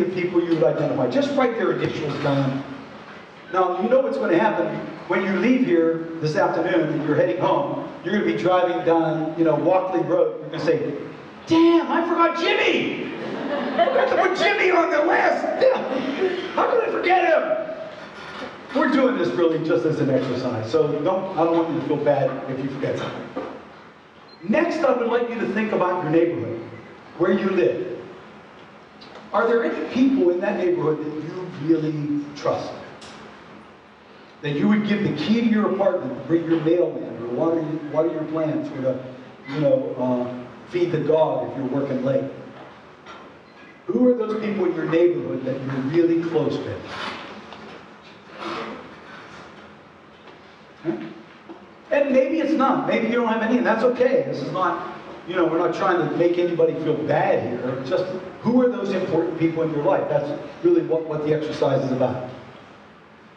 the people you would identify. Just write their initials down. Now, you know what's going to happen when you leave here this afternoon and you're heading home. You're going to be driving down, Walkley Road. You're going to say, "Damn, I forgot Jimmy! I forgot to put Jimmy on the list! Damn, how could I forget him?" We're doing this really just as an exercise, so I don't want you to feel bad if you forget something. Next, I would like you to think about your neighborhood, where you live. Are there any people in that neighborhood that you really trust? That you would give the key to your apartment to bring your mail in, or water your plants, or to, feed the dog if you're working late? Who are those people in your neighborhood that you're really close with? And maybe it's not. Maybe you don't have any, and that's okay. This is not, we're not trying to make anybody feel bad here. It's just, who are those important people in your life? That's really what the exercise is about.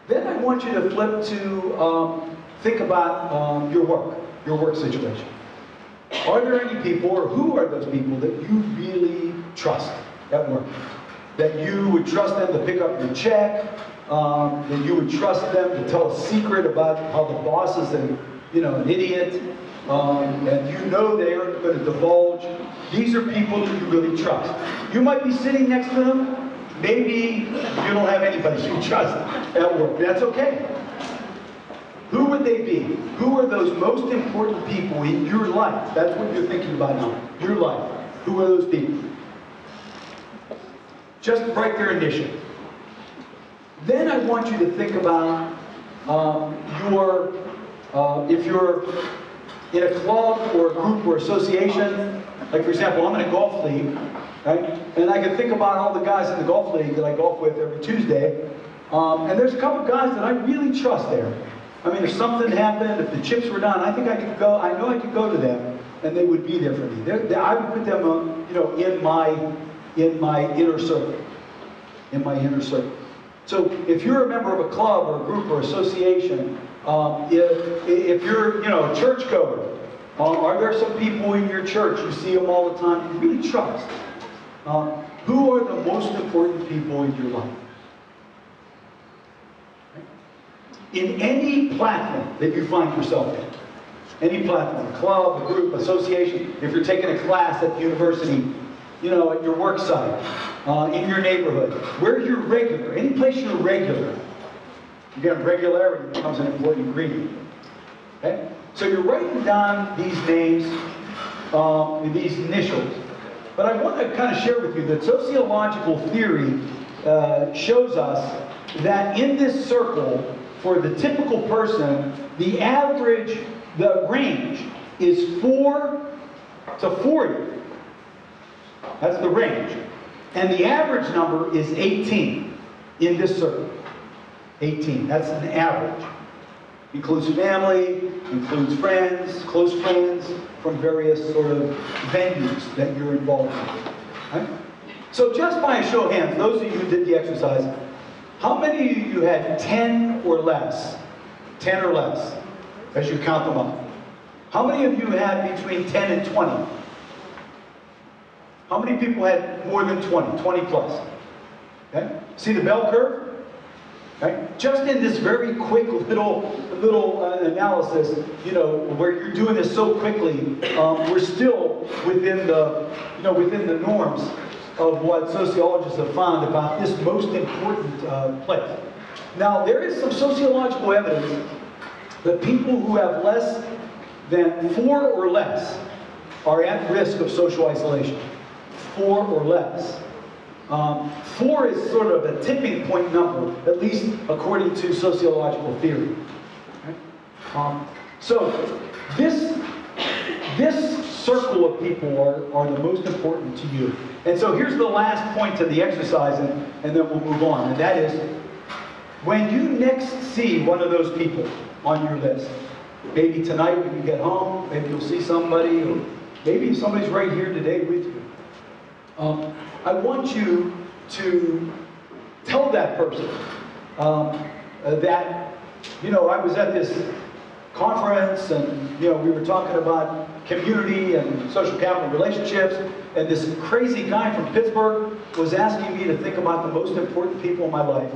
Then I want you to flip to think about your work situation. Are there any people, or who are those people that you really trust at work? That you would trust them to pick up your check, that you would trust them to tell a secret about how the boss is an idiot, and they aren't going to divulge. These are people that you really trust. You might be sitting next to them. Maybe you don't have anybody you trust at work. That's okay. Who would they be? Who are those most important people in your life? That's what you're thinking about now. Your life. Who are those people? Just write their initial. Then I want you to think about if you're in a club or a group or association. Like, for example, I'm in a golf league, right? And I can think about all the guys in the golf league that I golf with every Tuesday. And there's a couple of guys that I really trust there. I mean, if something happened, if the chips were down, I think I could go. I know I could go to them, and they would be there for me. I would put them, in my inner circle. In my inner circle. So if you're a member of a club or a group or association, if you're, a churchgoer, are there some people in your church, you see them all the time, you really trust? Who are the most important people in your life? In any platform that you find yourself in, any platform, a club, a group, association, if you're taking a class at the university, at your work site, in your neighborhood, where you're regular, any place you're regular. Again, regularity becomes an important ingredient. Okay? So you're writing down these names, these initials, but I want to kind of share with you that sociological theory shows us that in this circle, for the typical person, the range is 4 to 40. That's the range. And the average number is 18 in this circle. 18, that's an average. Includes family, includes friends, close friends from various sort of venues that you're involved in. Right? So just by a show of hands, those of you who did the exercise, how many of you had 10 or less? 10 or less, as you count them up. How many of you had between 10 and 20? How many people had more than 20, 20 plus? Okay? See the bell curve? Right? Just in this very quick little analysis, where you're doing this so quickly, we're still within the norms of what sociologists have found about this most important place. Now, there is some sociological evidence that people who have less than 4 or less are at risk of social isolation. 4 or less. 4 is sort of a tipping point number, at least according to sociological theory. So this circle of people are the most important to you. And so here's the last point to the exercise, and then we'll move on. And that is, when you next see one of those people on your list, maybe tonight when you get home, maybe you'll see somebody, or maybe somebody's right here today with you. I want you to tell that person that, I was at this conference and, we were talking about community and social capital relationships, and this crazy guy from Pittsburgh was asking me to think about the most important people in my life,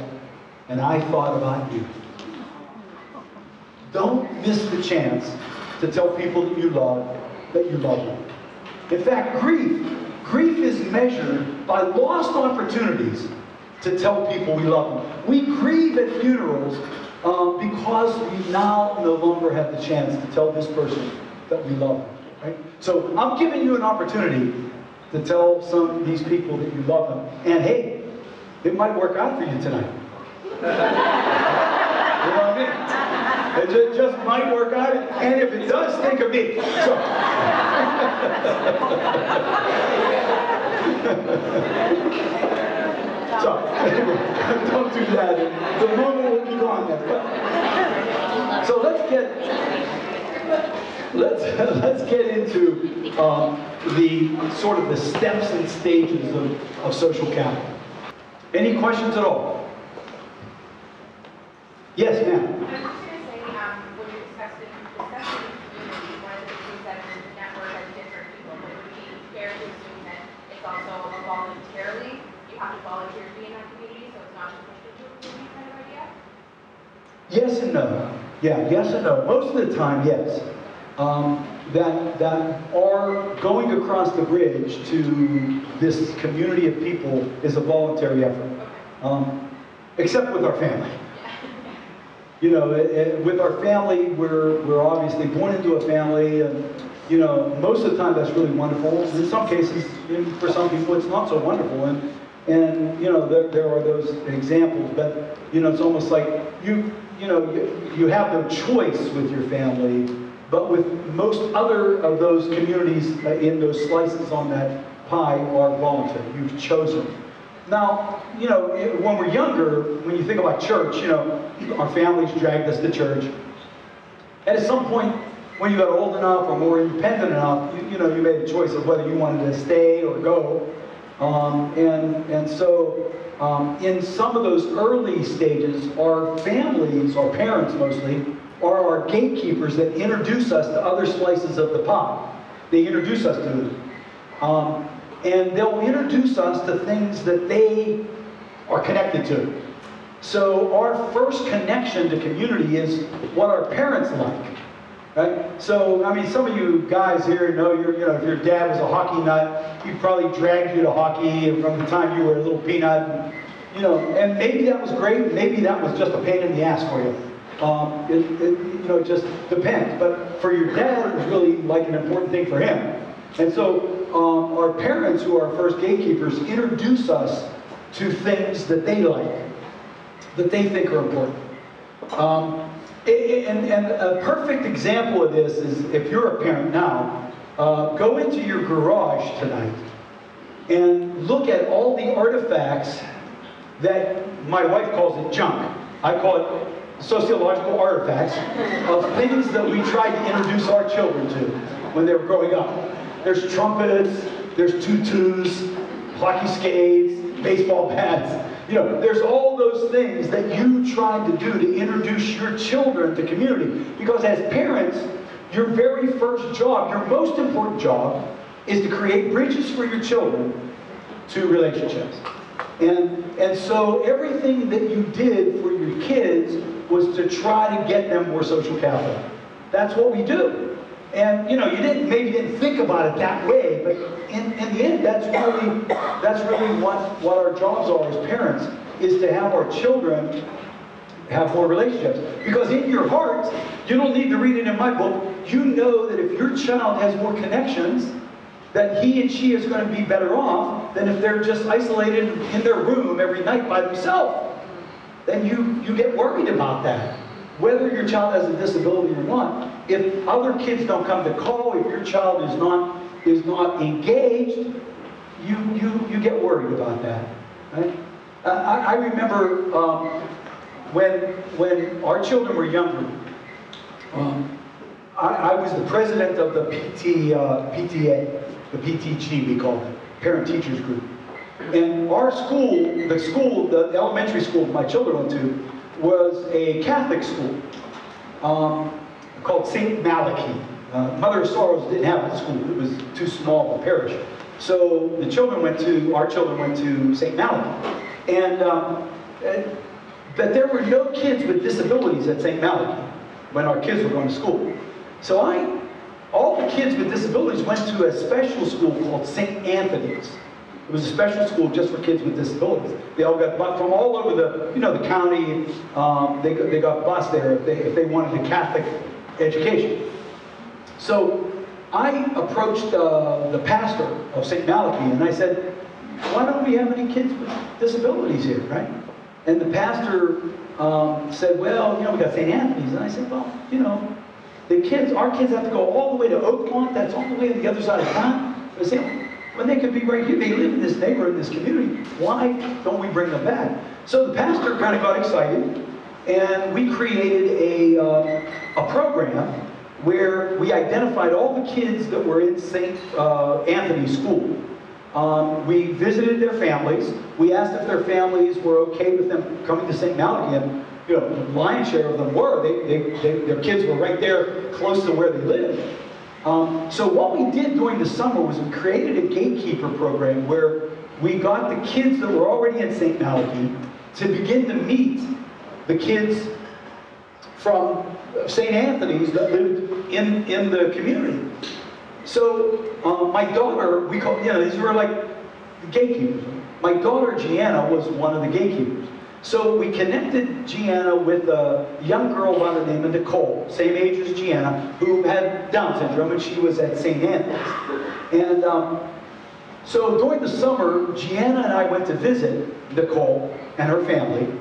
and I thought about you. Don't miss the chance to tell people that you love them. In fact, grief is measured by lost opportunities to tell people we love them. We grieve at funerals because we now no longer have the chance to tell this person that we love them. Right? So I'm giving you an opportunity to tell some of these people that you love them. And hey, it might work out for you tonight. You know what I mean? It just might work out. And if it does, think of me. So anyway, don't do that. The moment will be gone there. So let's get into the sort of the steps and stages of social capital. Any questions at all? Yes, ma'am. I was just going to say, when you're discussing community, one of the things that is the network of different people, but it would be fair to assume that it's also a voluntarily, you have to volunteer to be in that community, so it's not just pushed into a community kind of idea? Yes and no. Yeah, yes and no. Most of the time, yes. That are going across the bridge to this community of people is a voluntary effort. Except with our family. You know, with our family, we're obviously born into a family, and you know, most of the time that's really wonderful. In some cases, for some people, it's not so wonderful, and you know, there are those examples. But you know, it's almost like you have no choice with your family. But with most other of those communities in those slices on that pie are voluntary. You've chosen. Now, you know, when we're younger, when you think about church, you know, our families dragged us to church. And at some point, when you got old enough or more independent enough, you know, you made a choice of whether you wanted to stay or go. And so, in some of those early stages, our families, our parents mostly, are our gatekeepers that introduce us to other slices of the pie. They introduce us to them. And they'll introduce us to things that they are connected to. So our first connection to community is what our parents like. Right? So, I mean, some of you guys here know, if your dad was a hockey nut, he probably dragged you to hockey from the time you were a little peanut. You know, and maybe that was great, maybe that was just a pain in the ass for you. It just depends. But for your dad, it was really like an important thing for him. And so our parents, who are our first gatekeepers, introduce us to things that they like, that they think are important. And a perfect example of this is, if you're a parent now, go into your garage tonight and look at all the artifacts that my wife calls it junk. I call it sociological artifacts of things that we tried to introduce our children to when they were growing up. There's trumpets, there's tutus, hockey skates, baseball bats. You know, there's all those things that you tried to do to introduce your children to community. Because as parents, your very first job, your most important job, is to create bridges for your children to relationships. And so everything that you did for your kids was to try to get them more social capital. That's what we do. And you know, you maybe didn't think about it that way, but in the end, that's really what our jobs are as parents, is to have our children have more relationships. Because in your heart, you don't need to read it in my book, you know that if your child has more connections, that he and she is going to be better off than if they're just isolated in their room every night by themselves. Then you get worried about that. Whether your child has a disability or not, if other kids don't come to call, if your child is not engaged, you get worried about that. Right? I remember when our children were younger, I was the president of the PTA, the PTG we called it, Parent Teachers Group. And our school, the elementary school my children went to, was a Catholic school called St. Malachy. Mother of Sorrows didn't have a school. It was too small of a parish. So our children went to St. Malachi. And that there were no kids with disabilities at St. Malachi when our kids were going to school. So all the kids with disabilities went to a special school called St. Anthony's. It was a special school just for kids with disabilities. They all got from all over the county. They got bused there if they wanted a Catholic education. So I approached the pastor of St. Malachi and I said, why don't we have any kids with disabilities here, right? And the pastor said, well, we got St. Anthony's. And I said, well, our kids have to go all the way to Oakmont. That's all the way on the other side of town. I said, when they could be right here, they live in this neighborhood, in this community. Why don't we bring them back? So the pastor kind of got excited, and we created a program where we identified all the kids that were in St. Anthony's school. We visited their families. We asked if their families were okay with them coming to St. Malachi, and the lion's share of them were. Their kids were right there, close to where they lived. So what we did during the summer was we created a gatekeeper program where we got the kids that were already in St. Malachi to begin to meet the kids from St. Anthony's that lived in the community. So my daughter, these were like the gatekeepers. My daughter Gianna was one of the gatekeepers. So we connected Gianna with a young girl by the name of Nicole, same age as Gianna, who had Down syndrome, and she was at St. Anthony's. And so during the summer, Gianna and I went to visit Nicole and her family,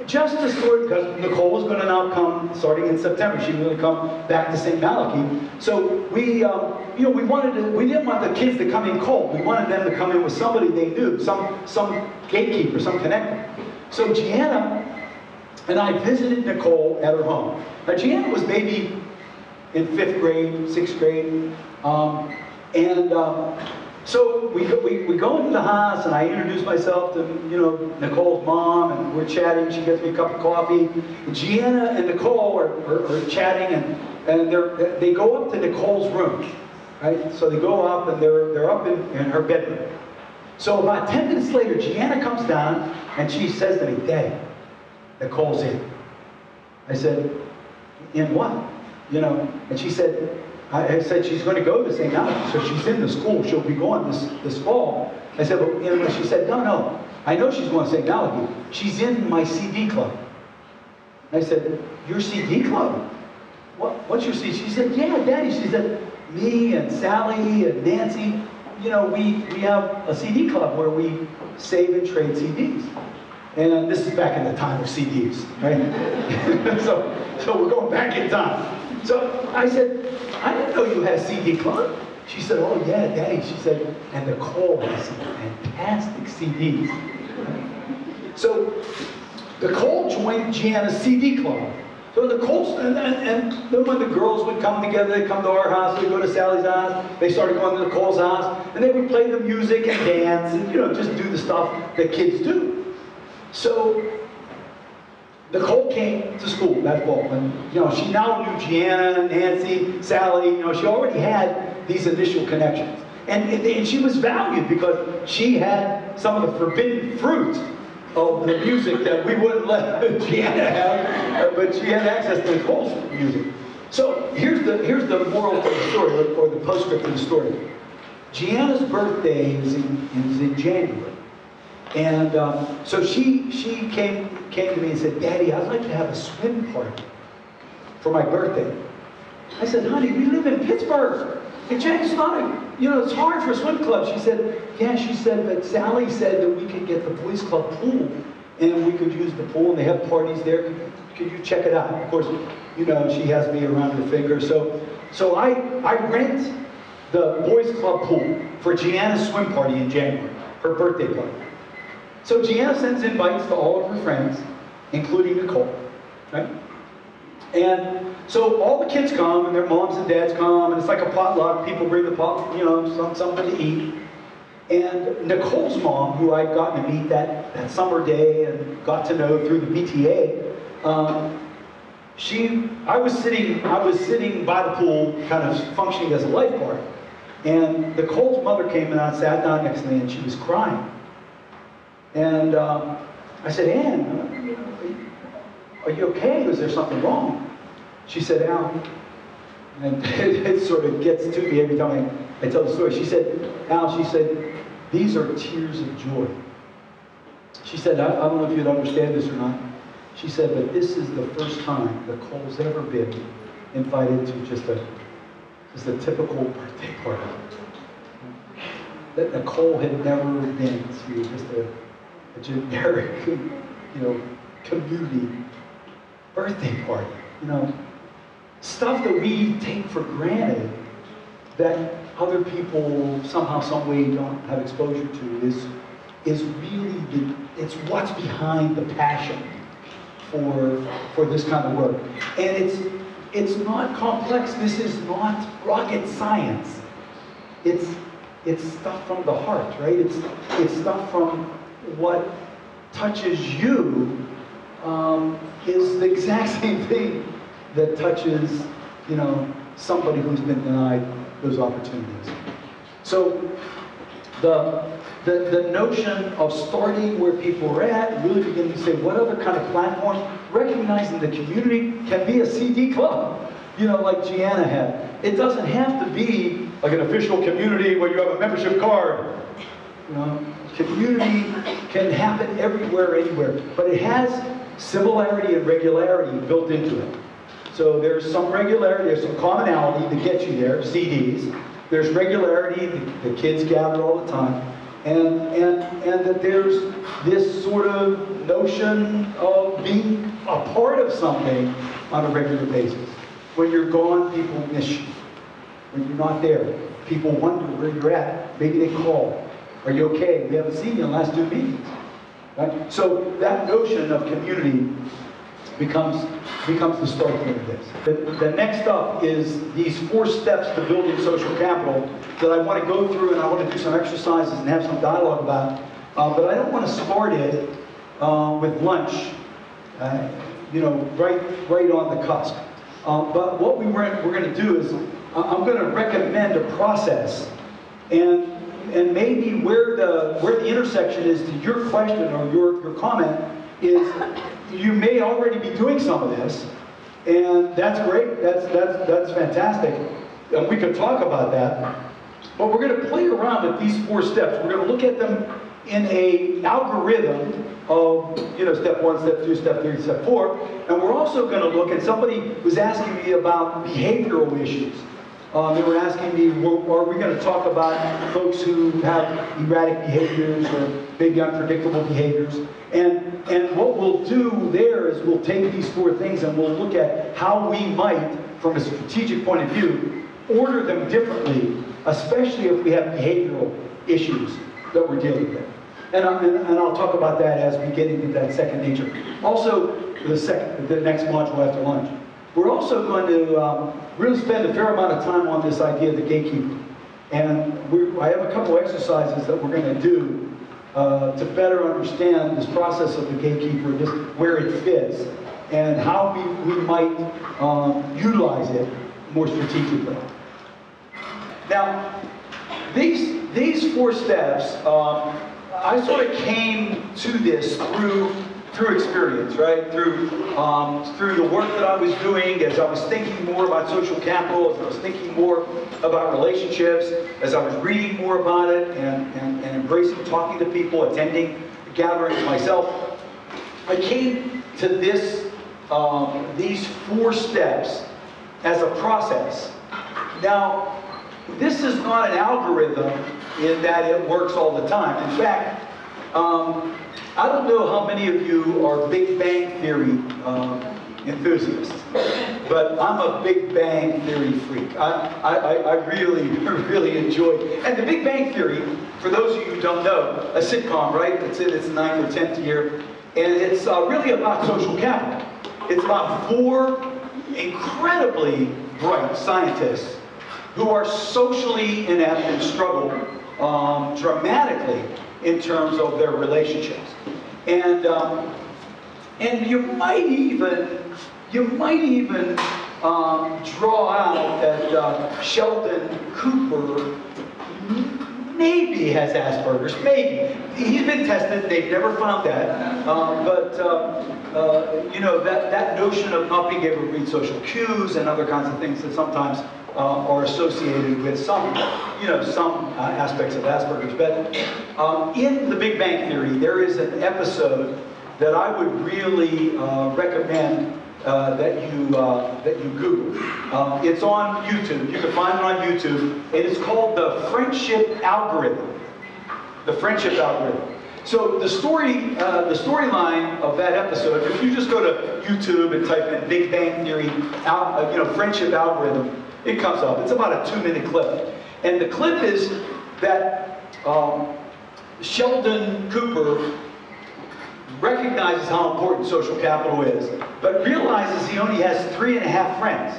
just to sort, because Nicole was going to now come starting in September. She was going to come back to St. Malachi. So we didn't want the kids to come in cold. We wanted them to come in with somebody they knew, some gatekeeper, some connector. So Gianna and I visited Nicole at her home. Now Gianna was maybe in 5th grade, 6th grade, so we go into the house and I introduce myself to Nicole's mom, and we're chatting. She gets me a cup of coffee. And Gianna and Nicole are chatting, and they go up to Nicole's room, right? So they go up and they're up in her bedroom. So about 10 minutes later, Gianna comes down and she says to me, Daddy, Nicole's in. I said, in what? And she said, I said she's going to go to St. Malachi, so she's in the school. She'll be going this fall. I said, but she said, no, I know she's going to St. Malachi. She's in my CD club. I said, your CD club? What's your CD? She said, yeah, Daddy. She said, me and Sally and Nancy, we have a CD club where we save and trade CDs. And this is back in the time of CDs, right? so we're going back in time. So I said, I didn't know you had a CD club. She said, oh yeah, Daddy. She said, and Nicole has some fantastic CDs. So Nicole joined Gianna's CD club. So Nicole, and then when the girls would come together, they'd come to our house, they'd go to Sally's house, they started going to Nicole's house, and they would play the music and dance and just do the stuff that kids do. So Nicole came to school that fall, and she now knew Gianna, Nancy, Sally. She already had these initial connections, and she was valued because she had some of the forbidden fruit of the music that we wouldn't let Gianna have, but she had access to Nicole's music. So here's the moral of the story, or the postscript of the story. Gianna's birthday is in January. And so she came to me and said, Daddy, I'd like to have a swim party for my birthday. I said, honey, we live in Pittsburgh. And it's not it's hard for a swim club. She said, yeah, but Sally said that we could get the boys club pool and we could use the pool and they have parties there. Could you check it out? Of course, she has me around her finger. So I rent the boys club pool for Gianna's swim party in January, her birthday party. So Gianna sends invites to all of her friends, including Nicole, right? And so all the kids come, and their moms and dads come, and it's like a potluck. People bring the something to eat. And Nicole's mom, who I'd gotten to meet that summer day and got to know through the BTA, I was sitting by the pool, kind of functioning as a lifeguard. And Nicole's mother came and I sat down next to me and she was crying. And I said, Ann, are you okay? Is there something wrong? She said, Al, and it sort of gets to me every time I tell the story. She said, Al, she said, these are tears of joy. She said, I don't know if you'd understand this or not. She said, but this is the first time Nicole's ever been invited to just a typical birthday party. That Nicole had never been to just a generic, community birthday party. Stuff that we take for granted that other people somehow, some way don't have exposure to is really it's what's behind the passion for this kind of work. And it's not complex. This is not rocket science. It's stuff from the heart, right? It's stuff from what touches you is the exact same thing that touches, somebody who's been denied those opportunities. So the notion of starting where people are at, really beginning to say what other kind of platform, recognizing the community can be a CD club, like Gianna had. It doesn't have to be like an official community where you have a membership card. Community can happen everywhere, anywhere, but it has similarity and regularity built into it. So there's some regularity, there's some commonality that gets you there, CDs. There's regularity, the kids gather all the time. And that there's this sort of notion of being a part of something on a regular basis. When you're gone, people miss you. When you're not there, people wonder where you're at. Maybe they call. Are you okay? We haven't seen you in the last 2 meetings. Right? So that notion of community becomes the start point of this. The next up is these 4 steps to building social capital that I want to go through, and I want to do some exercises and have some dialogue about. But I don't want to start it with lunch, right on the cusp. But what we're going to do is I'm going to recommend a process, and maybe where the intersection is to your question or your comment is you may already be doing some of this, and that's great. That's fantastic, and we could talk about that. But we're going to play around with these 4 steps. We're going to look at them in an algorithm of step 1, step 2, step 3, step 4, and we're also going to look at somebody was asking me about behavioral issues. They were asking me, are we going to talk about folks who have erratic behaviors or maybe unpredictable behaviors? And what we'll do there is we'll take these 4 things and we'll look at how we might, from a strategic point of view, order them differently, especially if we have behavioral issues that we're dealing with. And I'll talk about that as we get into that second nature. Also, the next module after lunch. We're also going to really spend a fair amount of time on this idea of the gatekeeper. And I have a couple exercises that we're going to do to better understand this process of the gatekeeper, just where it fits, and how we might utilize it more strategically. Now, these 4 steps, I sort of came to this through experience, right? Through the work that I was doing, as I was thinking more about social capital, as I was thinking more about relationships, as I was reading more about it and embracing talking to people, attending gatherings myself, I came to these 4 steps as a process. Now, this is not an algorithm in that it works all the time. In fact, I don't know how many of you are Big Bang Theory enthusiasts, but I'm a Big Bang Theory freak. I really, really enjoy it. And the Big Bang Theory, for those of you who don't know, a sitcom, right? It's in its 9th or 10th year, and it's really about social capital. It's about 4 incredibly bright scientists who are socially inept and struggle dramatically in terms of their relationships. And you might even You might even draw out that Sheldon Cooper maybe has Asperger's, maybe. He's been tested, they've never found that. You know, that notion of not being able to read social cues and other kinds of things that sometimes are associated with some, you know, some aspects of Asperger's. But in The Big Bang Theory, there is an episode that I would really recommend that you Google. It's on YouTube. You can find it on YouTube. It is called The Friendship Algorithm. The Friendship Algorithm. So the storyline of that episode, if you just go to YouTube and type in Big Bang Theory, you know, Friendship Algorithm, it comes up. It's about a 2-minute clip. And the clip is that Sheldon Cooper recognizes how important social capital is, but realizes he only has 3.5 friends.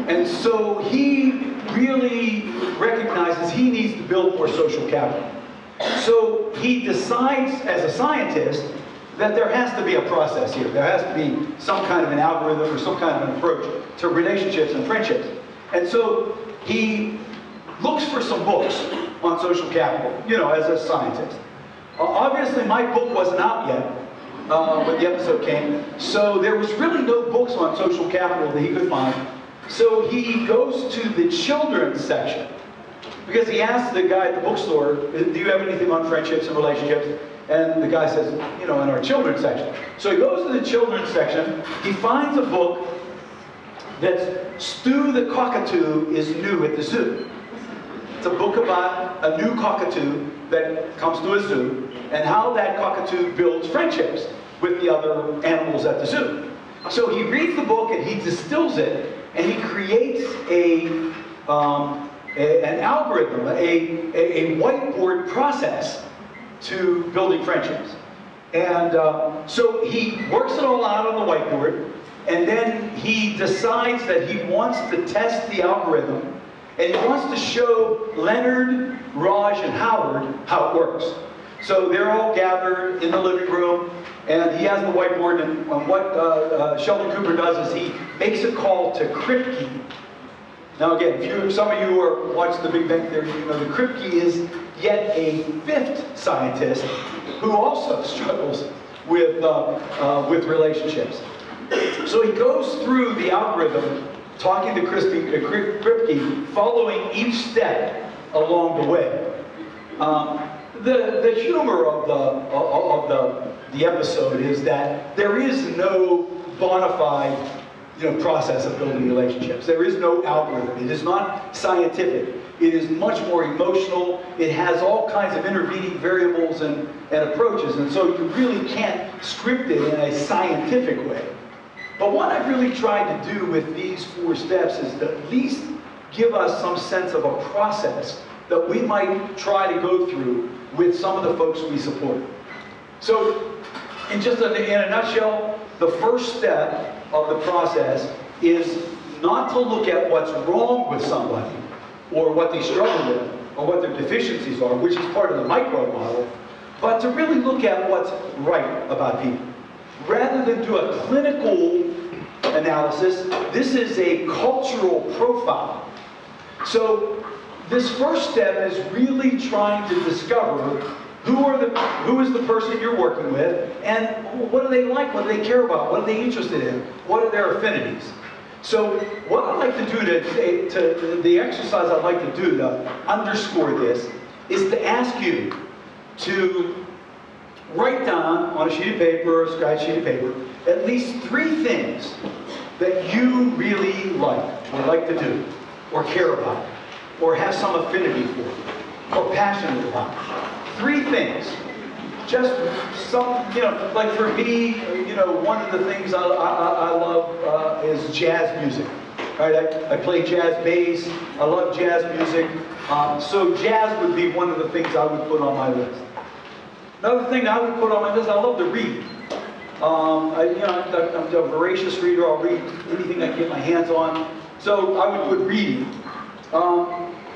And so he really recognizes he needs to build more social capital. So he decides, as a scientist, that there has to be a process here. There has to be some kind of an algorithm or some kind of an approach to relationships and friendships. And so he looks for some books on social capital, you know, as a scientist. Obviously, my book wasn't out yet when the episode came, so there was really no books on social capital that he could find. So he goes to the children's section, because he asked the guy at the bookstore, do you have anything on friendships and relationships? And the guy says, you know, in our children's section. So he goes to the children's section, he finds a book that's Stu the Cockatoo is New at the Zoo. It's a book about a new cockatoo that comes to a zoo, and how that cockatoo builds friendships with the other animals at the zoo. So he reads the book and he distills it, and he creates an algorithm, a whiteboard process to building friendships. And so he works it all out on the whiteboard, and then he decides that he wants to test the algorithm, and he wants to show Leonard, Raj, and Howard how it works. So they're all gathered in the living room, and he has the whiteboard, and what Sheldon Cooper does is he makes a call to Kripke. Now again, if some of you who are watching The Big Bang Theory, you know that Kripke is yet a 5th scientist who also struggles with relationships. So he goes through the algorithm, talking to Kripke, following each step along the way. The humor of the episode is that there is no bona fide, you know, process of building relationships. There is no algorithm. It is not scientific. It is much more emotional. It has all kinds of intervening variables and approaches, and so you really can't script it in a scientific way. But what I've really tried to do with these 4 steps is to at least give us some sense of a process that we might try to go through with some of the folks we support. So, in a nutshell, the first step of the process is not to look at what's wrong with somebody, or what they struggle with, or what their deficiencies are, which is part of the micro model, but to really look at what's right about people. Rather than do a clinical analysis, this is a cultural profile. So this first step is really trying to discover who is the person you're working with, and what do they like, what do they care about, what are they interested in, what are their affinities. So what I'd like to do the exercise I'd like to do to underscore this is to ask you to write down on a sheet of paper, or a scratch sheet of paper, at least 3 things that you really like, or like to do, or care about, or have some affinity for, or passionate about. 3 things. Just some, you know, like for me, you know, one of the things I love is jazz music. Right? I play jazz bass. I love jazz music. So jazz would be one of the things I would put on my list. Another thing I would put on my list, I love to read. I'm a voracious reader. I'll read anything I can get my hands on. So I would put reading. I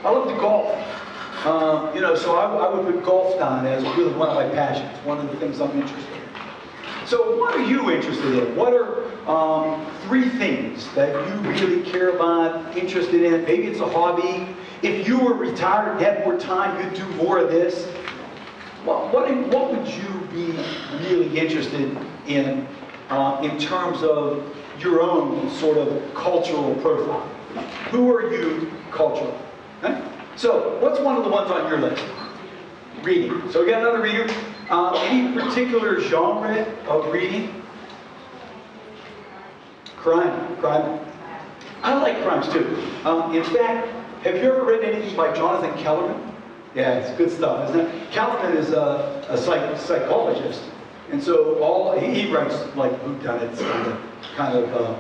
love to golf. So I would put golf down as really one of my passions, one of the things I'm interested in. So what are you interested in? What are 3 things that you really care about, interested in? Maybe it's a hobby. If you were retired and had more time, you'd do more of this. What would you be really interested in terms of your own sort of cultural profile? Who are you culturally? Okay? So what's one of the ones on your list? Reading. So we got another reader. Any particular genre of reading? Crime. I like crimes too. In fact, have you ever read anything by Jonathan Kellerman? Yeah, it's good stuff, isn't it? Kellerman is a psychologist, and so he writes like whodunits kind of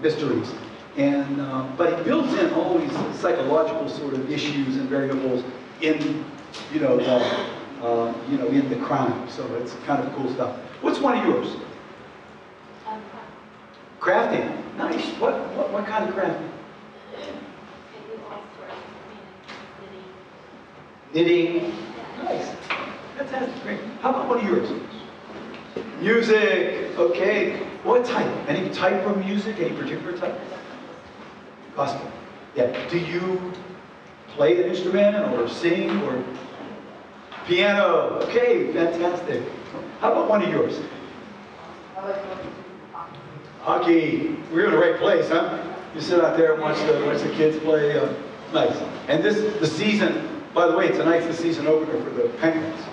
mysteries, and but he builds in all these psychological sort of issues and variables in in the crime. So it's kind of cool stuff. What's one of yours? Crafting. Nice. What kind of crafting? Knitting. Nice. Fantastic. Great. How about one of yours? Music. Okay. What type? Any type of music? Any particular type? Gospel. Yeah. Do you play an instrument or sing or piano? Okay. Fantastic. How about one of yours? Hockey. We're in the right place, huh? You sit out there and watch the kids play. Nice. And the season. By the way, tonight's the season opener for the Penguins.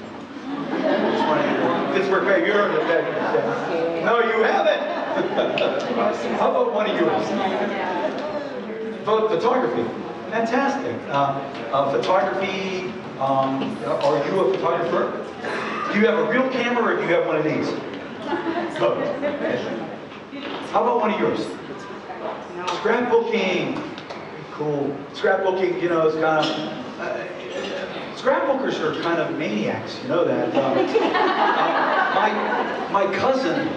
Pittsburgh Penguins. You heard of the Penguins? Yeah. No, you haven't. How about one of yours? Photography. Fantastic. Photography. Are you a photographer? Do you have a real camera or do you have one of these? Both. How about one of yours? Scrapbooking. Cool. Scrapbooking, is kind of. Scrapbookers are kind of maniacs, you know that. My cousin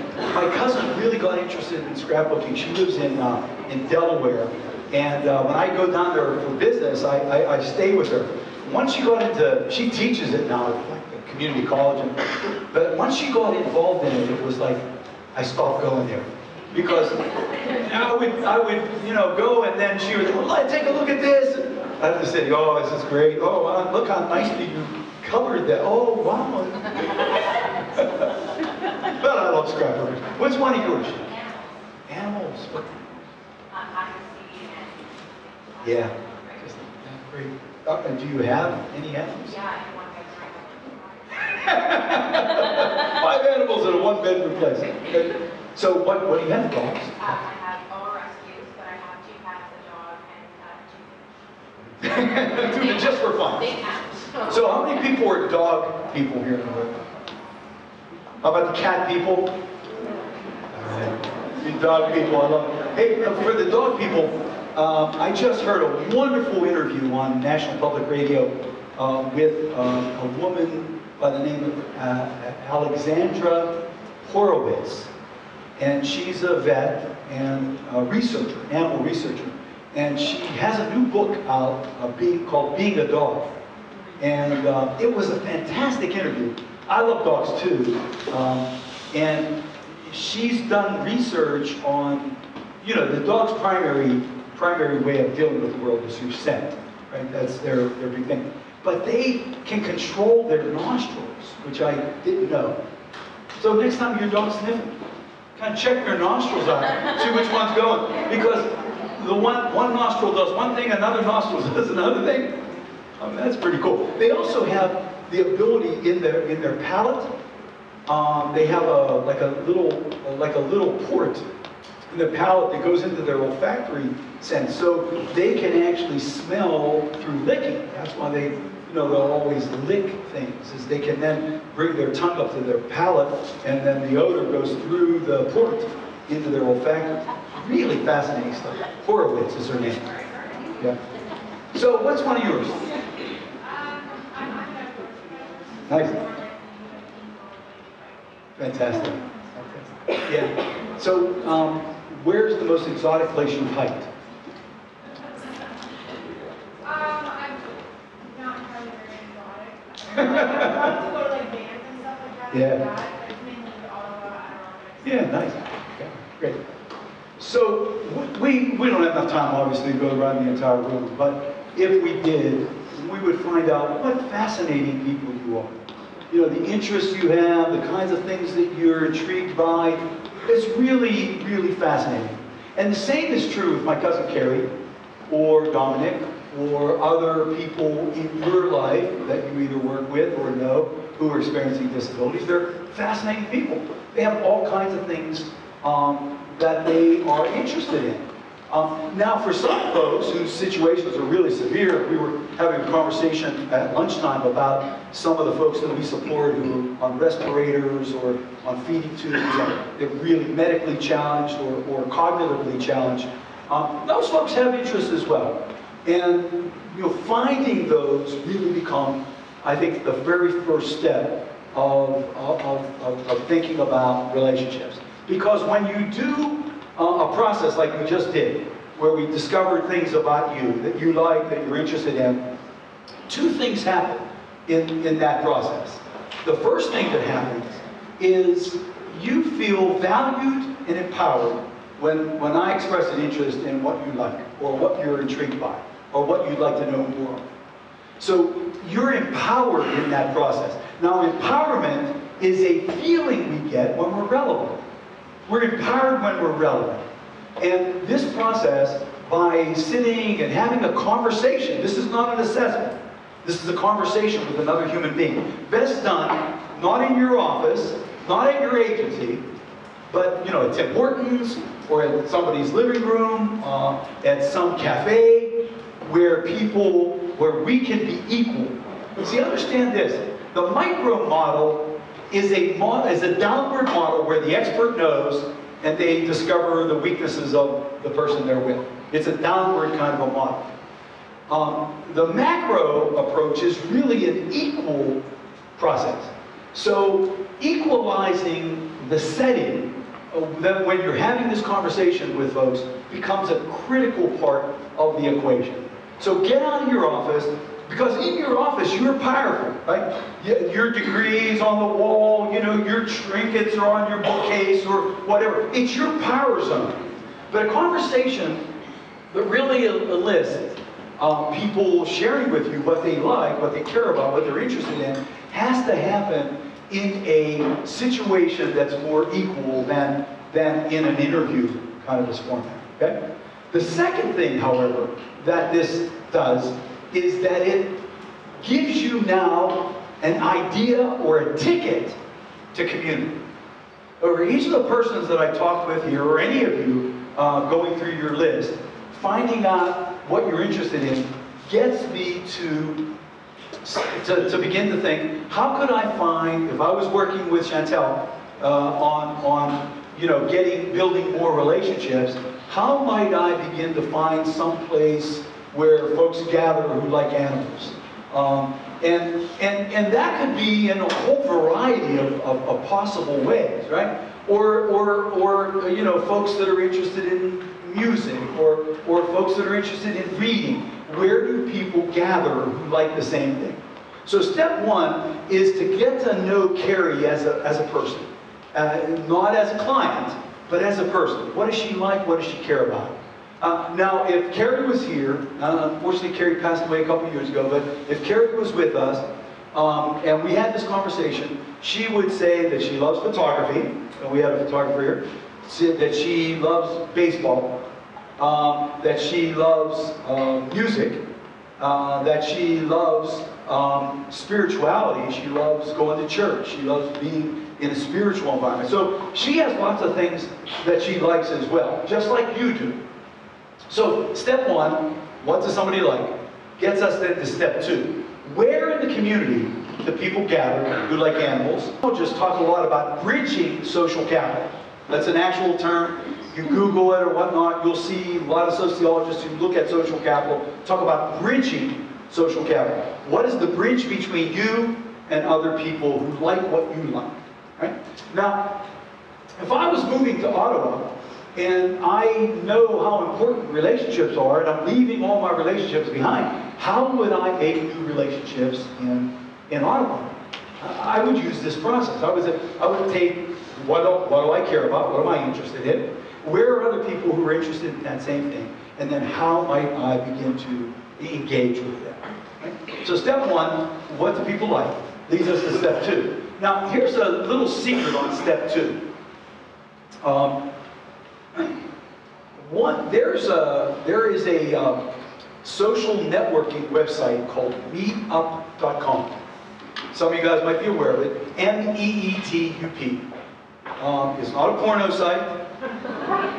really got interested in scrapbooking. She lives in Delaware, and when I go down there for business, I stay with her. Once she got into, she teaches it now at like a community college, but once she got involved in it, it was like I stopped going there. Because I would go and then she would, take a look at this. I have to say, oh, this is great. Oh, wow, look how nicely you colored that. Oh, wow. But I love scrapbooking. What's one of yours? Animals. What? Yeah. Just great. Do you have any animals? Yeah, I have 1 bedroom. 5 animals in a 1-bedroom place. Okay. So what do you have, dogs? I have all rescues, but I have 2 cats, a dog, and 2 fish. Just for fun. Big cats. So how many people are dog people here in the room? How about the cat people? All right. You dog people, I love it. Hey, for the dog people, I just heard a wonderful interview on National Public Radio with a woman by the name of Alexandra Horowitz. And she's a vet and a researcher, animal researcher. And she has a new book out called Being a Dog. And it was a fantastic interview. I love dogs too. And she's done research on, the dog's primary way of dealing with the world is through scent, right? That's their big thing. But they can control their nostrils, which I didn't know. So next time your dog's sniffing, kind of check your nostrils out, see which one's going. Because the one nostril does one thing, another nostril does another thing. I mean, that's pretty cool. They also have the ability in their palate. They have like a little port in their palate that goes into their olfactory sense, so they can actually smell through licking. That's why they'll always lick things, is they can then bring their tongue up to their palate, and then the odor goes through the port into their olfactory. Really fascinating stuff. Horowitz is her name. Yeah. So what's one of yours? Nice. Fantastic. Yeah. So where's the most exotic place you've hiked? I'm not entirely very exotic. I love to go to like bands and stuff like that. Yeah. But it's mainly Ottawa, Yeah, nice. Okay, great. So we don't have enough time, obviously, to go around the entire room, but if we did, we would find out what fascinating people you are. You know, the interests you have, the kinds of things that you're intrigued by. It's really, really fascinating. And the same is true with my cousin Carrie, or Dominic, or other people in your life that you either work with or know who are experiencing disabilities. They're fascinating people. They have all kinds of things that they are interested in. Now, for some folks whose situations are really severe, we were having a conversation at lunchtime about some of the folks that we support who are on respirators or on feeding tubes, they're really medically challenged or cognitively challenged. Those folks have interests as well. And finding those really become, I think, the very first step of thinking about relationships. Because when you do a process like we just did, where we discovered things about you that you like, that you're interested in, two things happen in that process. The first thing that happens is you feel valued and empowered when I express an interest in what you like, or what you're intrigued by, or what you'd like to know more of. So you're empowered in that process. Now, empowerment is a feeling we get when we're relevant. We're empowered when we're relevant. And this process, by sitting and having a conversation, this is not an assessment. This is a conversation with another human being. Best done, not in your office, not at your agency, but at Tim Hortons, or at somebody's living room, at some cafe, where we can be equal. See, understand this. The micro model is a downward model where the expert knows and they discover the weaknesses of the person they're with. It's a downward kind of a model. The macro approach is really an equal process. So equalizing the setting that when you're having this conversation with folks becomes a critical part of the equation. So get out of your office, because in your office you're powerful, right? Your degrees on the wall, your trinkets are on your bookcase or whatever. It's your power zone. But a conversation that really enlists people sharing with you what they like, what they care about, what they're interested in, has to happen in a situation that's more equal than in an interview kind of this format. Okay? The second thing, however, that this does is that it gives you now an idea or a ticket to community. Or each of the persons that I talked with here, or any of you going through your list, finding out what you're interested in gets me to begin to think, how could I find, if I was working with Chantel on building more relationships, how might I begin to find some place where folks gather who like animals? And that could be in a whole variety of possible ways, right? Or folks that are interested in music, or folks that are interested in reading. Where do people gather who like the same thing? So step one is to get to know Carrie as a person. Not as a client, but as a person. What does she like? What does she care about? Now, if Carrie was here, unfortunately Carrie passed away a couple years ago, but if Carrie was with us, and we had this conversation, she would say that she loves photography, and we have a photographer here, that she loves baseball, that she loves music, that she loves spirituality, she loves going to church, she loves being in a spiritual environment. So she has lots of things that she likes as well, just like you do. So step one, what does somebody like? Gets us then to step two. Where in the community do people gather who like animals? We'll just talk a lot about bridging social capital. That's an actual term. You Google it or whatnot, you'll see a lot of sociologists who look at social capital talk about bridging social capital. What is the bridge between you and other people who like what you like? Right? Now, if I was moving to Ottawa, and I know how important relationships are, and I'm leaving all my relationships behind, how would I make new relationships in Ottawa? I would use this process. I would take what do I care about? What am I interested in? Where are other people who are interested in that same thing? And then how might I begin to engage with them? Right? So step one, what do people like? Leads us to step two. Now, here's a little secret on step two. There is a social networking website called meetup.com. Some of you guys might be aware of it. M-E-E-T-U-P. It's not a porno site.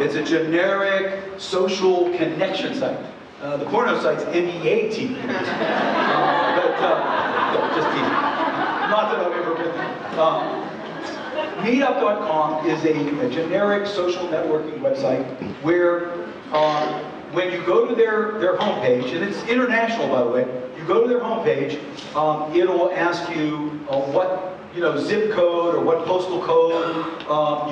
It's a generic social connection site. The porno site's M-E-A-T. Just teasing. Not that I've ever been there. Meetup.com is a generic social networking website where when you go to their homepage, and it's international by the way, you go to their homepage, it'll ask you what zip code or what postal code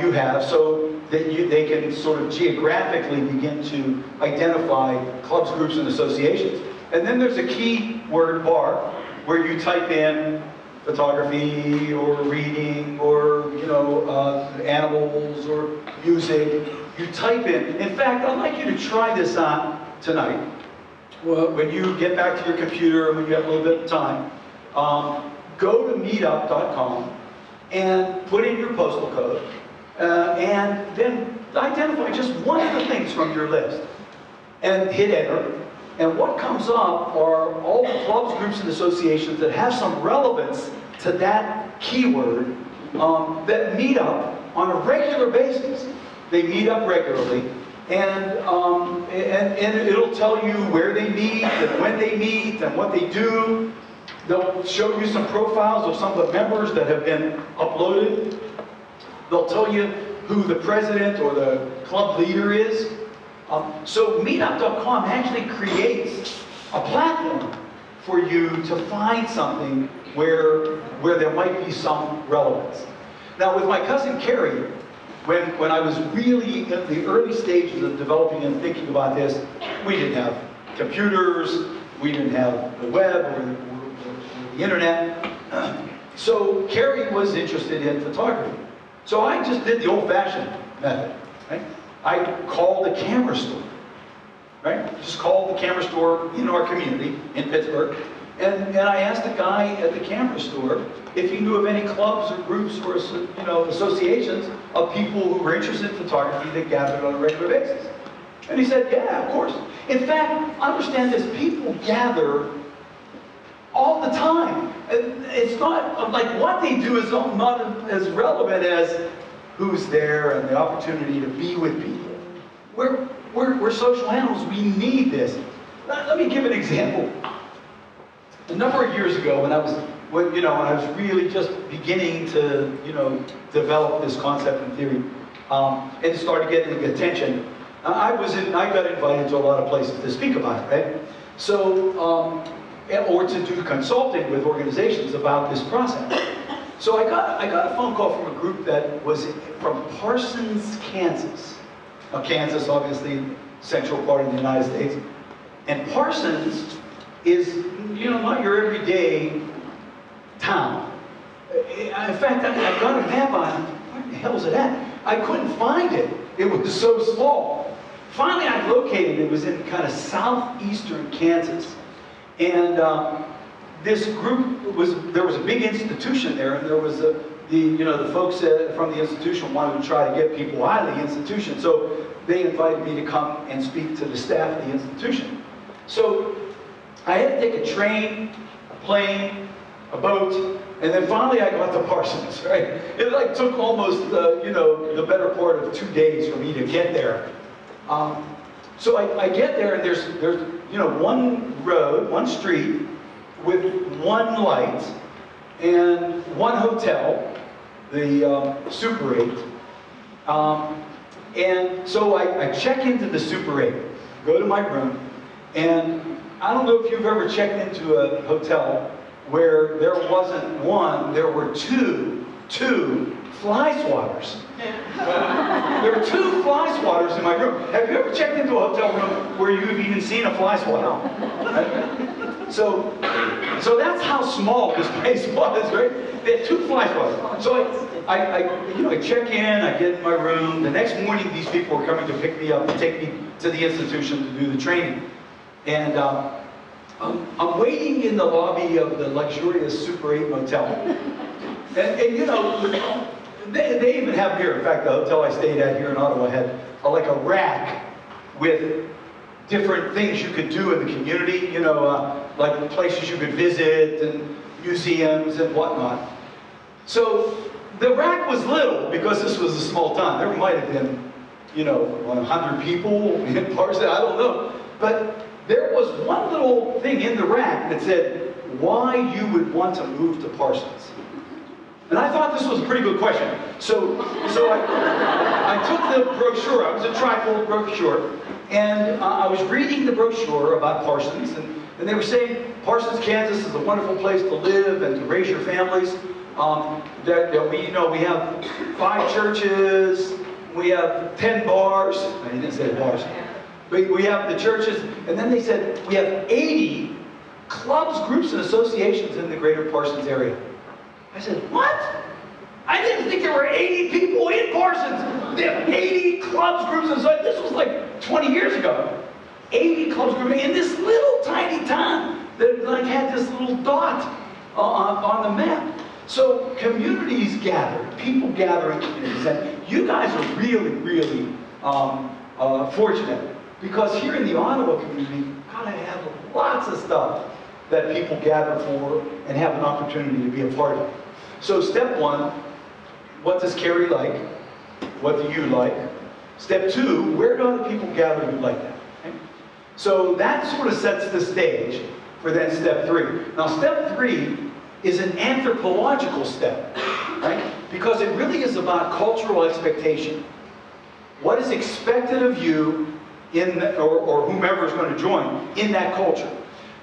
you have, so that they can sort of geographically begin to identify clubs, groups, and associations. And then there's a keyword bar where you type in photography or reading or animals or music. You type in fact, I'd like you to try this on tonight. Well, when you get back to your computer and when you have a little bit of time, go to meetup.com and put in your postal code and then identify just one of the things from your list and hit enter. And what comes up are all the clubs, groups, and associations that have some relevance to that keyword that meet up on a regular basis. They meet up regularly, and it'll tell you where they meet and when they meet and what they do. They'll show you some profiles of some of the members that have been uploaded. They'll tell you who the president or the club leader is. So meetup.com actually creates a platform for you to find something where there might be some relevance. Now with my cousin Carrie, when I was really in the early stages of developing and thinking about this, we didn't have computers, we didn't have the web or the internet. So Carrie was interested in photography. So I just did the old-fashioned method, right? I called a camera store, right? Just called the camera store in our community in Pittsburgh, and I asked the guy at the camera store if he knew of any clubs or groups or associations of people who were interested in photography that gathered on a regular basis. And he said, yeah, of course. In fact, understand this, people gather all the time. It's not like what they do is not as relevant as who's there and the opportunity to be with people. We're social animals. We need this. Let me give an example. A number of years ago, when I was really just beginning to develop this concept and theory, and started getting attention, I got invited to a lot of places to speak about it, right? So, or to do consulting with organizations about this process. So I got a phone call from a group that was from Parsons, Kansas. Now Kansas, obviously, central part of the United States. And Parsons is, not your everyday town. In fact, I got a map on, where the hell is it at? I couldn't find it. It was so small. Finally, I located it. It was in kind of southeastern Kansas. And this group there was a big institution there, and there was the folks from the institution wanted to try to get people out of the institution, so they invited me to come and speak to the staff of the institution. So I had to take a train, a plane, a boat, and then finally I got to Parsons, right? It took almost the better part of 2 days for me to get there. So I get there, and there's one road, one street, with one light, and one hotel, the Super 8. And so I check into the Super 8, go to my room, and I don't know if you've ever checked into a hotel where there wasn't one, there were two fly swatters. There were 2 fly swatters in my room. Have you ever checked into a hotel room where you've even seen a fly swatter? Right? So that's how small this place was, right? They had 2 fly swatters. So I check in, I get in my room. The next morning, these people are coming to pick me up and take me to the institution to do the training. And I'm waiting in the lobby of the luxurious Super 8 motel. And you know, they even have here, in fact, the hotel I stayed at here in Ottawa had like a rack with different things you could do in the community, you know, like places you could visit and museums and whatnot. So the rack was little because this was a small town. There might have been, you know, 100 people in Parsons, I don't know. But there was one little thing in the rack that said, why you would want to move to Parsons. And I thought this was a pretty good question. So I took the brochure, it was a trifold brochure, and I was reading the brochure about Parsons, and they were saying Parsons, Kansas is a wonderful place to live and to raise your families. That we, you know, we have 5 churches, we have 10 bars. I didn't say bars. We have the churches, and then they said we have 80 clubs, groups, and associations in the greater Parsons area. I said, what? I didn't think there were 80 people in Parsons. They have 80 clubs, groups, and associations. This was like 20 years ago. 80 clubs, groups, in this little tiny town that like had this little dot on the map. So communities gather, people gather in communities, and you guys are really, really fortunate, because here in the Ottawa community, God, I have lots of stuff that people gather for and have an opportunity to be a part of. So step 1, what does Carrie like? What do you like? Step 2, where do other people gather who like that? Okay? So that sort of sets the stage for then step 3. Now step 3 is an anthropological step, right? Because it really is about cultural expectation. What is expected of you in or whomever is going to join in that culture.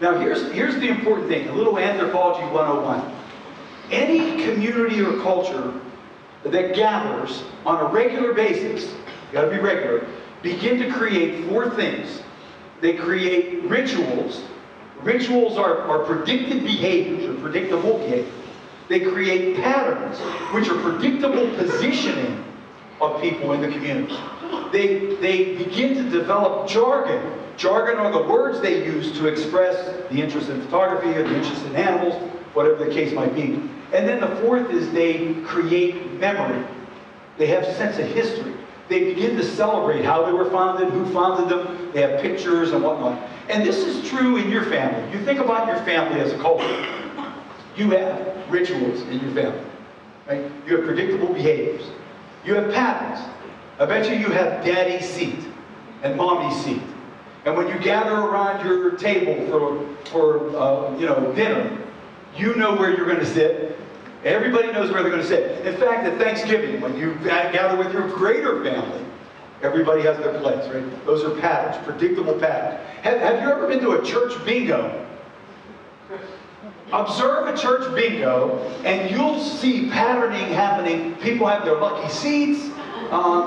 Now here's the important thing, a little anthropology 101. Any community or culture that gathers on a regular basis, you gotta be regular, begin to create 4 things. They create rituals. Rituals are predicted behaviors, or predictable behaviors. They create patterns, which are predictable positioning of people in the community. They begin to develop jargon. Jargon are the words they use to express the interest in photography or the interest in animals, whatever the case might be. And then the 4th is they create memory. They have a sense of history. They begin to celebrate how they were founded, who founded them. They have pictures and whatnot. And this is true in your family. You think about your family as a culture. You have rituals in your family, right? You have predictable behaviors. You have patterns. I bet you have daddy's seat and mommy's seat. And when you gather around your table for you know, dinner, you know where you're going to sit. Everybody knows where they're going to sit. In fact, at Thanksgiving, when you gather with your greater family, everybody has their place, right? Those are patterns, predictable patterns. Have you ever been to a church bingo? Observe a church bingo, and you'll see patterning happening. People have their lucky seats.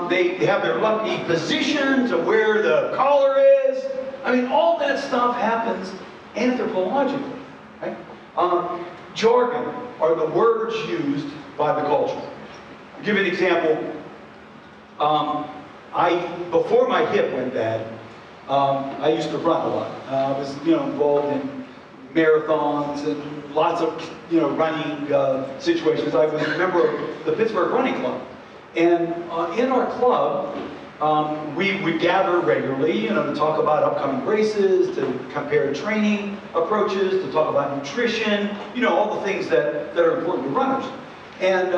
They have their lucky positions of where the collar is. I mean, all that stuff happens anthropologically, right? Jargon are the words used by the culture. I'll give you an example. Before my hip went bad, I used to run a lot. I was, you know, involved in marathons and lots of, you know, running situations. I was a member of the Pittsburgh Running Club, and in our club, we would gather regularly, you know, to talk about upcoming races, to compare training approaches, to talk about nutrition, you know, all the things that are important to runners. And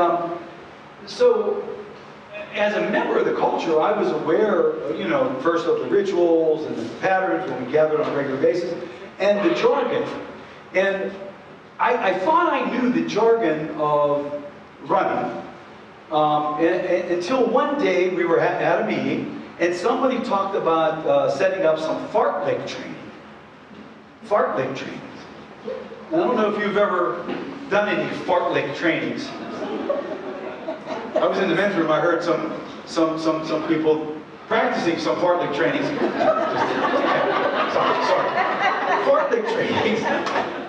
so, as a member of the culture, I was aware, you know, first of the rituals and the patterns when we gathered on a regular basis, and the jargon. And I thought I knew the jargon of running until one day we were at a meeting and somebody talked about setting up some fartlek training. Fartlek trainings. I don't know if you've ever done any fartlek trainings. I was in the men's room, I heard some people practicing some fartlek trainings. Sorry. Fartlek trainings.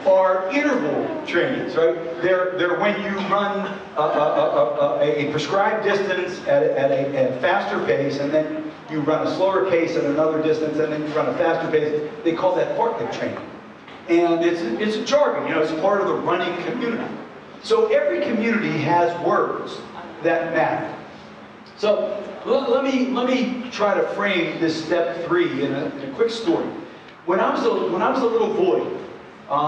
are interval trainings, right? They're when you run a prescribed distance at a faster pace, and then you run a slower pace at another distance, and then you run a faster pace. They call that fartlek training. And it's a jargon, you know, it's part of the running community. So every community has words that matter. So let me try to frame this step 3 in a quick story. When I was a little boy,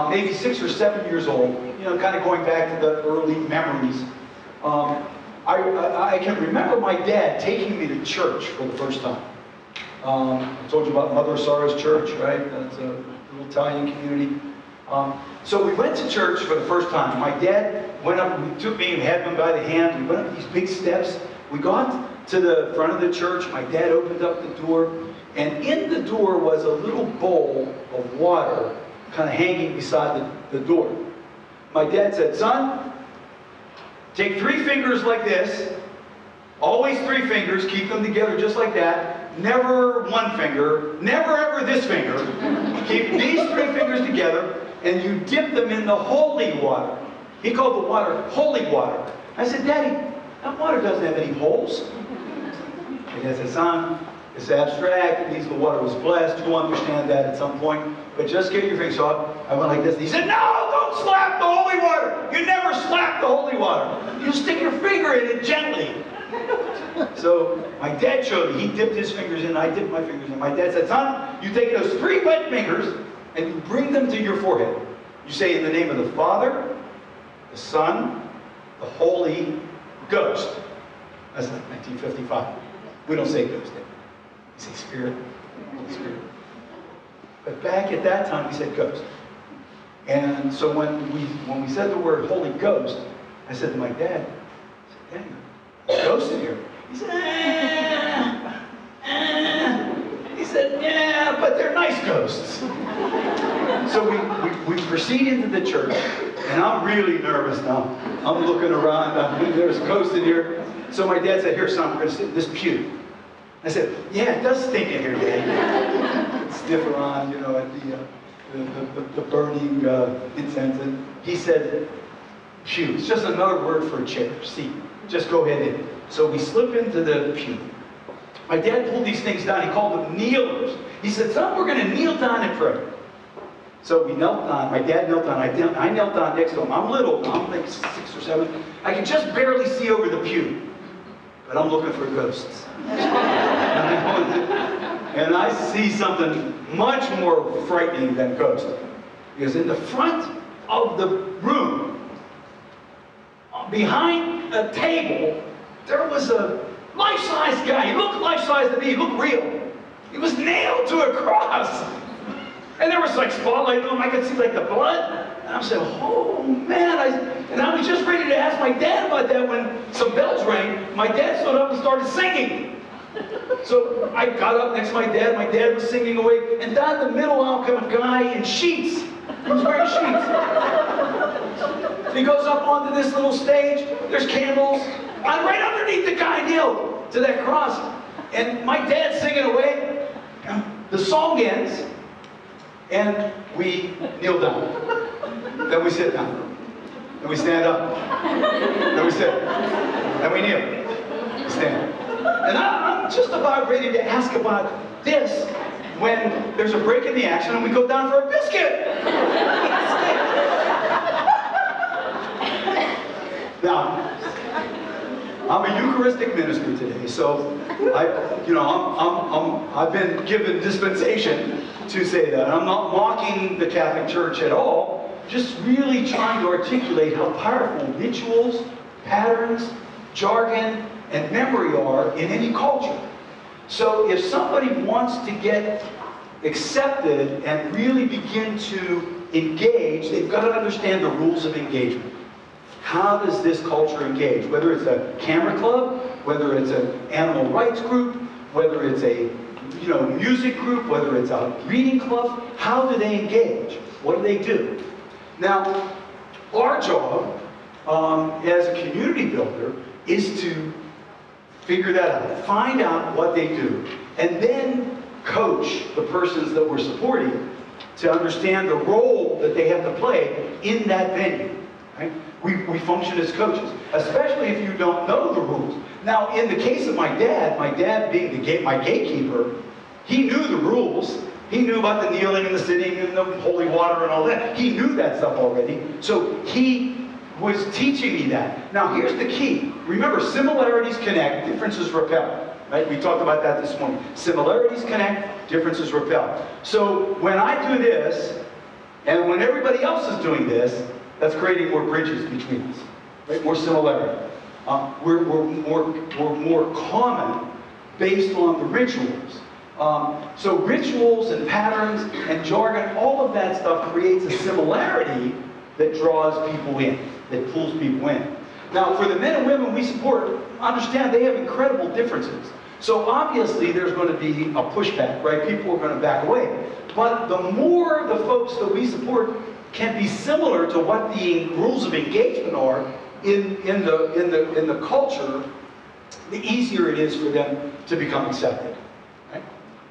maybe 6 or 7 years old, you know, kind of going back to the early memories, I can remember my dad taking me to church for the first time. I told you about Mother Sara's church, right? That's a little Italian community. So we went to church for the first time. My dad went up, he took me and had me by the hand. We went up these big steps. We got to the front of the church. My dad opened up the door, and in the door was a little bowl of water kind of hanging beside the door. My dad said, "Son, take 3 fingers like this, always 3 fingers, keep them together just like that, never 1 finger, never ever this finger, keep these 3 fingers together, and you dip them in the holy water." He called the water holy water. I said, "Daddy, that water doesn't have any holes." And I said, "Son, it's abstract, it means the water was blessed, you'll understand that at some point, but just get your finger." So I went like this, and he said, "No, don't slap the holy water. You never slap the holy water. You stick your finger in it gently." So my dad showed me, he dipped his fingers in, I dipped my fingers in. My dad said, "Son, you take those 3 wet fingers, and you bring them to your forehead. You say, in the name of the Father, the Son, the Holy Ghost." That's like 1955. We don't say ghost anymore. We say Spirit, Holy Spirit. But back at that time, we said ghost. And so when we said the word Holy Ghost, I said to my dad, I said, "Dad, there's a ghost in here." He said, He said, "Yeah, but they're nice ghosts." So we proceed into the church, and I'm really nervous now. I'm looking around, there's a ghost in here. So my dad said, "Here, son, we're going to sit in this pew." I said, "Yeah, it does stink in here, Dad." Sniff around, you know, at the burning incense. And he said, "Pew." It's just another word for a chair, seat. Just go ahead in. So we slip into the pew. My dad pulled these things down. He called them kneelers. He said, "Son, we're going to kneel down and pray." So we knelt down. My dad knelt down. I knelt down next to him. I'm little. I'm like 6 or 7. I can just barely see over the pew. But I'm looking for ghosts. And I see something much more frightening than ghosts. Because in the front of the room, behind a table, there was a life-size guy. He looked life-size to me. He looked real. He was nailed to a cross. And there was like spotlight on him. I could see like the blood. And I said, "Oh man." And I was just ready to ask my dad about that when some bells rang. My dad stood up and started singing. So I got up next to my dad. My dad was singing away. And down the middle out came a guy in sheets. He was wearing sheets. He goes up onto this little stage. There's candles. I'm right underneath the guy nailed to that cross. And my dad's singing away. The song ends. And we kneel down. Then we sit down. Then we stand up. Then we sit. Then we kneel. We stand. And I'm just about ready to ask about this when there's a break in the action and we go down for a biscuit. Now, I'm a Eucharistic minister today, so I've been given dispensation to say that. I'm not mocking the Catholic Church at all, just really trying to articulate how powerful rituals, patterns, jargon, and memory are in any culture. So if somebody wants to get accepted and really begin to engage, they've got to understand the rules of engagement. How does this culture engage? Whether it's a camera club, whether it's an animal rights group, whether it's a music group, whether it's a reading club, how do they engage? What do they do? Now, our job as a community builder is to figure that out, find out what they do, and then coach the persons that we're supporting to understand the role role that they have to play in that venue. Right? We function as coaches, especially if you don't know the rules. Now, in the case of my dad being my gatekeeper, he knew the rules. He knew about the kneeling and the sitting and the holy water and all that. He knew that stuff already. So he was teaching me that. Now, here's the key. Remember, similarities connect, differences repel. Right? We talked about that this morning. Similarities connect, differences repel. So when I do this, and when everybody else is doing this, that's creating more bridges between us, right? More similarity. We're more common based on the rituals. So rituals and patterns and jargon, all of that stuff creates a similarity that draws people in, that pulls people in. Now, for the men and women we support, understand they have incredible differences. So obviously there's going to be a pushback, right? People are going to back away. But the more the folks that we support can be similar to what the rules of engagement are in the culture, the easier it is for them to become accepted. Right?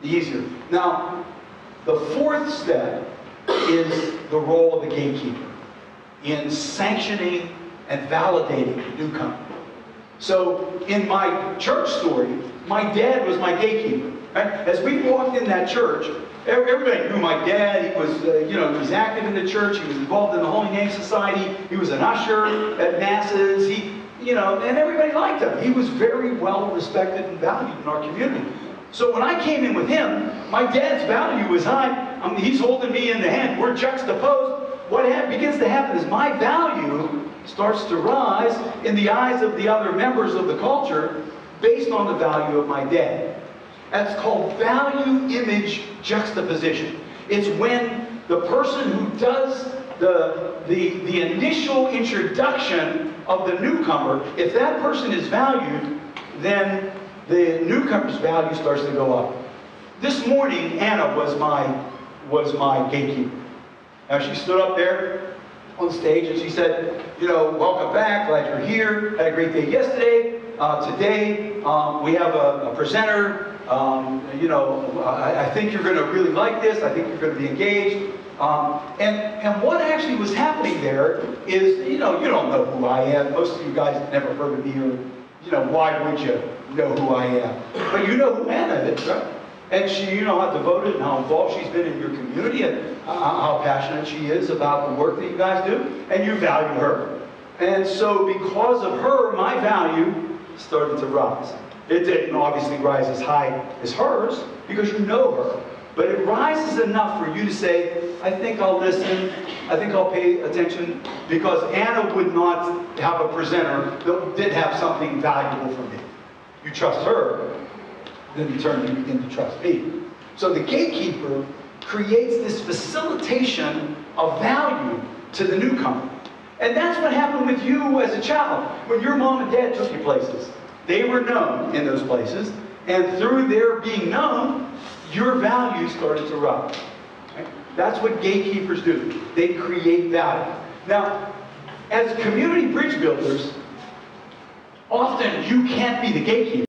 The easier. Now, the fourth step is the role of the gatekeeper in sanctioning and validating the newcomer. So in my church story, my dad was my gatekeeper. Right? As we walked in that church, everybody knew my dad. He was, he was active in the church. He was involved in the Holy Name Society. He was an usher at masses. And everybody liked him. He was very well respected and valued in our community. So when I came in with him, my dad's value was high. He's holding me in the hand. We're juxtaposed. What begins to happen is my value starts to rise in the eyes of the other members of the culture based on the value of my dad. That's called value-image juxtaposition. It's when the person who does the initial introduction of the newcomer, if that person is valued, then the newcomer's value starts to go up. This morning, Anna was my gatekeeper. Now, she stood up there on stage and she said, welcome back, glad you're here, had a great day yesterday. Today, we have a presenter. I think you're going to really like this. I think you're going to be engaged. And what actually was happening there is, you don't know who I am. Most of you guys never heard of me, or, why would you know who I am? But you know who Anna is, right? And you know how devoted and how involved she's been in your community and how passionate she is about the work that you guys do. And you value her. And so because of her, my value started to rise. It didn't obviously rise as high as hers because you know her. But it rises enough for you to say, I think I'll listen, I think I'll pay attention, because Anna would not have a presenter that did have something valuable for me. You trust her, then in turn you begin to trust me. So the gatekeeper creates this facilitation of value to the newcomer. And that's what happened with you as a child. When your mom and dad took you places, they were known in those places, and through their being known, your value started to rise. Right? That's what gatekeepers do. They create value. Now, as community bridge builders, often you can't be the gatekeeper.